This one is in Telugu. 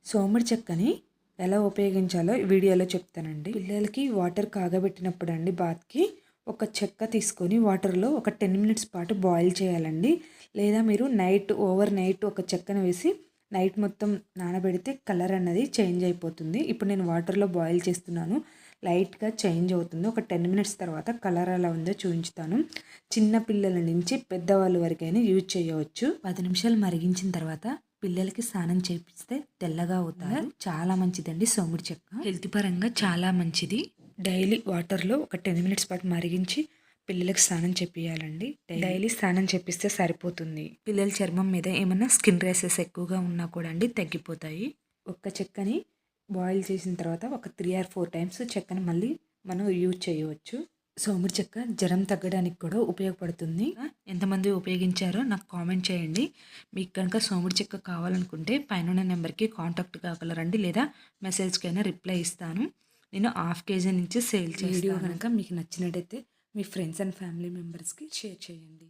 సోముడి చెక్కని ఎలా ఉపయోగించాలో ఈ వీడియోలో చెప్తానండి. పిల్లలకి వాటర్ కాగబెట్టినప్పుడు అండి బాత్కి ఒక చెక్క తీసుకొని వాటర్లో ఒక 10 మినిట్స్ పాటు బాయిల్ చేయాలండి. లేదా మీరు ఓవర్ నైట్ ఒక చెక్కను వేసి నైట్ మొత్తం నానబెడితే కలర్ అన్నది చేంజ్ అయిపోతుంది. ఇప్పుడు నేను వాటర్లో బాయిల్ చేస్తున్నాను. లైట్గా చేంజ్ అవుతుంది. ఒక 10 మినిట్స్ తర్వాత కలర్ ఎలా ఉందో చూపించుతాను. చిన్న పిల్లల నుంచి పెద్దవాళ్ళ వరకైనా యూజ్ చేయవచ్చు. 10 నిమిషాలు మరిగించిన తర్వాత పిల్లలకి స్నానం చేపిస్తే తెల్లగా అవుతారు. చాలా మంచిదండి సోముడి చెక్క. హెల్త్ పరంగా చాలా మంచిది. డైలీ వాటర్లో ఒక 10 మినిట్స్ పాటు మరిగించి పిల్లలకి స్నానం చేపియాలండి. డైలీ స్నానం చేపిస్తే సరిపోతుంది. పిల్లల చర్మం మీద ఏమన్నా స్కిన్ రేసెస్ ఎక్కువగా ఉన్నా కూడా అండి తగ్గిపోతాయి. ఒక్క చెక్కని బాయిల్ చేసిన తర్వాత ఒక 3 or 4 టైమ్స్ చెక్కని మళ్ళీ మనం యూజ్ చేయవచ్చు. సోముడి చెక్క జ్వరం తగ్గడానికి కూడా ఉపయోగపడుతుంది. ఎంతమంది ఉపయోగించారో నాకు కామెంట్ చేయండి. మీకు కనుక సోముడి చెక్క కావాలనుకుంటే పైన నెంబర్కి కాంటాక్ట్ కాగలరండి, లేదా మెసేజ్కైనా రిప్లై ఇస్తాను. నేను 1/2 kg నుంచి సేల్ చేస్తాను. వీడియో కనుక మీకు నచ్చినట్టయితే మీ ఫ్రెండ్స్ అండ్ ఫ్యామిలీ మెంబర్స్కి షేర్ చేయండి.